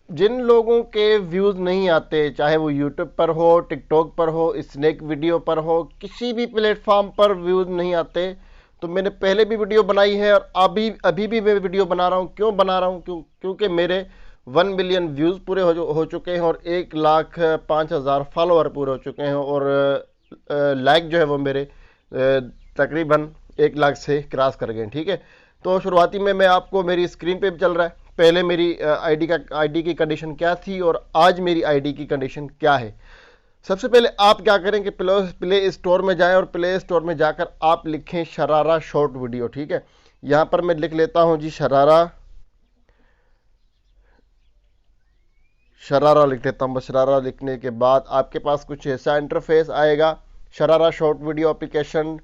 जिन लोगों के व्यूज़ नहीं आते, चाहे वो यूट्यूब पर हो, टिकटॉक पर हो, स्नैक वीडियो पर हो, किसी भी प्लेटफॉर्म पर व्यूज़ नहीं आते, तो मैंने पहले भी वीडियो बनाई है और अभी अभी भी मैं वीडियो बना रहा हूँ। क्यों बना रहा हूँ? क्योंकि मेरे 1 मिलियन व्यूज़ पूरे हो चुके हैं और 1,05,000 फॉलोअर पूरे हो चुके हैं और लाइक जो है वो मेरे तकरीबन 1 लाख से क्रॉस कर गए। ठीक है, तो शुरुआती में मैं आपको मेरी स्क्रीन पे भी चल रहा है, पहले मेरी आईडी की कंडीशन क्या थी और आज मेरी आईडी की कंडीशन क्या है। सबसे पहले आप क्या करें कि प्ले स्टोर में जाएं और प्ले स्टोर में जाकर आप लिखें शरारा शॉर्ट वीडियो। ठीक है, यहां पर मैं लिख लेता हूं जी, शरारा शरारा लिख देता हूं। बस शरारा लिखने के बाद आपके पास कुछ ऐसा इंटरफेस आएगा, sharara short video application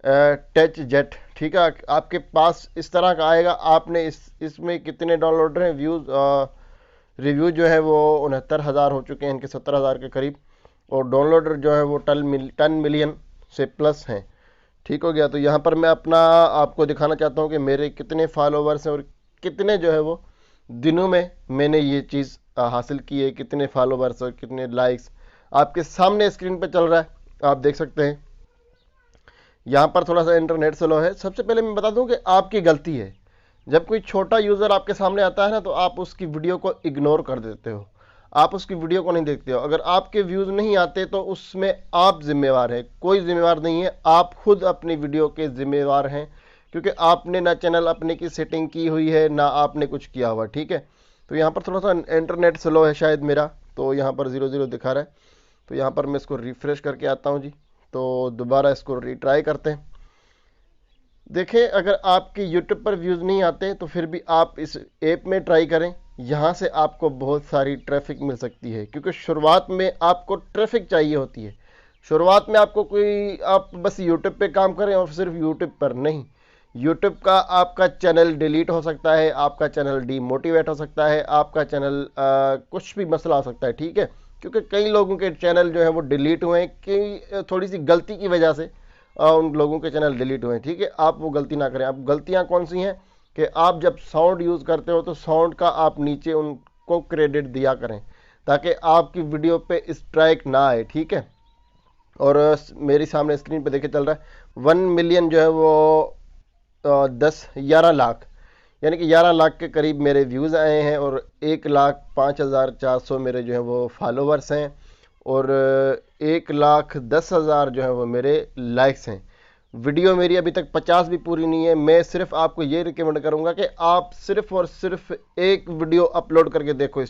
touch jet. ठीक है, आपके पास इस तरह का आएगा। आपने इसमें कितने डाउनलोडर हैं, व्यूज़ रिव्यू जो है वो 69,000 हो चुके हैं, इनके 70,000 के करीब, और डाउनलोडर जो है वो 10 मिलियन से प्लस हैं। ठीक हो गया, तो यहाँ पर मैं अपना आपको दिखाना चाहता हूँ कि मेरे कितने फॉलोवर्स हैं और कितने जो है वो दिनों में मैंने ये चीज़ हासिल की है, कितने फॉलोवर्स और कितने लाइक्स आपके सामने स्क्रीन पे चल रहा है, आप देख सकते हैं। यहाँ पर थोड़ा सा इंटरनेट स्लो है। सबसे पहले मैं बता दूं कि आपकी गलती है, जब कोई छोटा यूज़र आपके सामने आता है ना, तो आप उसकी वीडियो को इग्नोर कर देते हो, आप उसकी वीडियो को नहीं देखते हो। अगर आपके व्यूज़ नहीं आते तो उसमें आप जिम्मेवार हैं, कोई जिम्मेवार नहीं है, आप खुद अपनी वीडियो के जिम्मेवार हैं, क्योंकि आपने ना चैनल अपने की सेटिंग की हुई है ना आपने कुछ किया हुआ। ठीक है, तो यहाँ पर थोड़ा सा इंटरनेट स्लो है शायद मेरा, तो यहाँ पर 0 0 दिखा रहा है। तो यहाँ पर मैं इसको रिफ्रेश करके आता हूँ जी, तो दोबारा इसको रीट्राई करते हैं। देखें, अगर आपके यूट्यूब पर व्यूज़ नहीं आते तो फिर भी आप इस ऐप में ट्राई करें, यहाँ से आपको बहुत सारी ट्रैफिक मिल सकती है, क्योंकि शुरुआत में आपको ट्रैफिक चाहिए होती है। शुरुआत में आपको कोई, आप बस यूट्यूब पे काम करें और सिर्फ यूट्यूब पर नहीं, यूट्यूब का आपका चैनल डिलीट हो सकता है, आपका चैनल डीमोटिवेट हो सकता है, आपका चैनल कुछ भी मसला हो सकता है। ठीक है, क्योंकि कई लोगों के चैनल जो है वो डिलीट हुए हैं कि थोड़ी सी गलती की वजह से उन लोगों के चैनल डिलीट हुए हैं। ठीक है, आप वो गलती ना करें। अब गलतियां कौन सी हैं कि आप जब साउंड यूज़ करते हो तो साउंड का आप नीचे उनको क्रेडिट दिया करें, ताकि आपकी वीडियो पे स्ट्राइक ना आए। ठीक है, और मेरी सामने स्क्रीन पे देखे चल रहा है 1 मिलियन जो है वो 11 लाख, यानी कि 11 लाख के करीब मेरे व्यूज़ आए हैं और 1,05,400 मेरे जो है वो फॉलोवर्स हैं और 1,10,000 जो है वो मेरे लाइक्स हैं। वीडियो मेरी अभी तक 50 भी पूरी नहीं है। मैं सिर्फ आपको ये रिकमेंड करूंगा कि आप सिर्फ और सिर्फ एक वीडियो अपलोड करके देखो।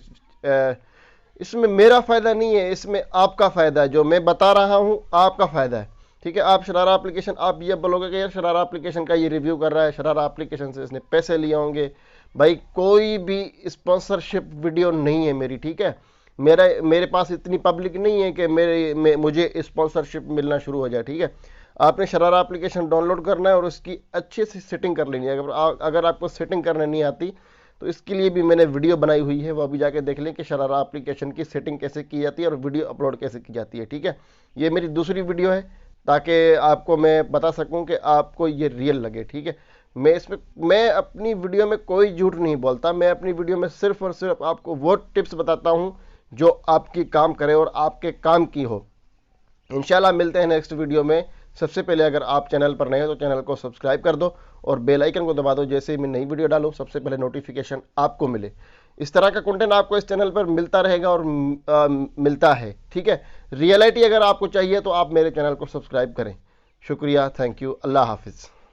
इसमें मेरा फ़ायदा नहीं है, इसमें आपका फ़ायदा है। जो मैं बता रहा हूँ आपका फ़ायदा है। ठीक है, आप शरारा एप्लीकेशन, आप ये बोलोगे कि यार शरारा एप्लीकेशन का ये रिव्यू कर रहा है, शरारा एप्लीकेशन से इसने पैसे लिए होंगे। भाई कोई भी स्पॉन्सरशिप वीडियो नहीं है मेरी। ठीक है, मेरे पास इतनी पब्लिक नहीं है कि मुझे स्पॉन्सरशिप मिलना शुरू हो जाए। ठीक है, आपने शरारा एप्लीकेशन डाउनलोड करना है और उसकी अच्छे से सेटिंग कर लेनी है। अगर आपको सेटिंग करने नहीं आती तो इसके लिए भी मैंने वीडियो बनाई हुई है, वो अभी जाके देख लें कि शरारा एप्लीकेशन की सेटिंग कैसे की जाती है और वीडियो अपलोड कैसे की जाती है। ठीक है, ये मेरी दूसरी वीडियो है ताकि आपको मैं बता सकूं कि आपको ये रियल लगे। ठीक है, मैं अपनी वीडियो में कोई झूठ नहीं बोलता, मैं अपनी वीडियो में सिर्फ और सिर्फ आपको वो टिप्स बताता हूं जो आपकी काम करे और आपके काम की हो। इंशाल्लाह मिलते हैं नेक्स्ट वीडियो में। सबसे पहले अगर आप चैनल पर नए हो तो चैनल को सब्सक्राइब कर दो और बेल आइकन को दबा दो, जैसे ही मैं नई वीडियो डालूं सबसे पहले नोटिफिकेशन आपको मिले। इस तरह का कंटेंट आपको इस चैनल पर मिलता रहेगा और मिलता है। ठीक है, रियलिटी अगर आपको चाहिए तो आप मेरे चैनल को सब्सक्राइब करें। शुक्रिया, थैंक यू, अल्लाह हाफिज़।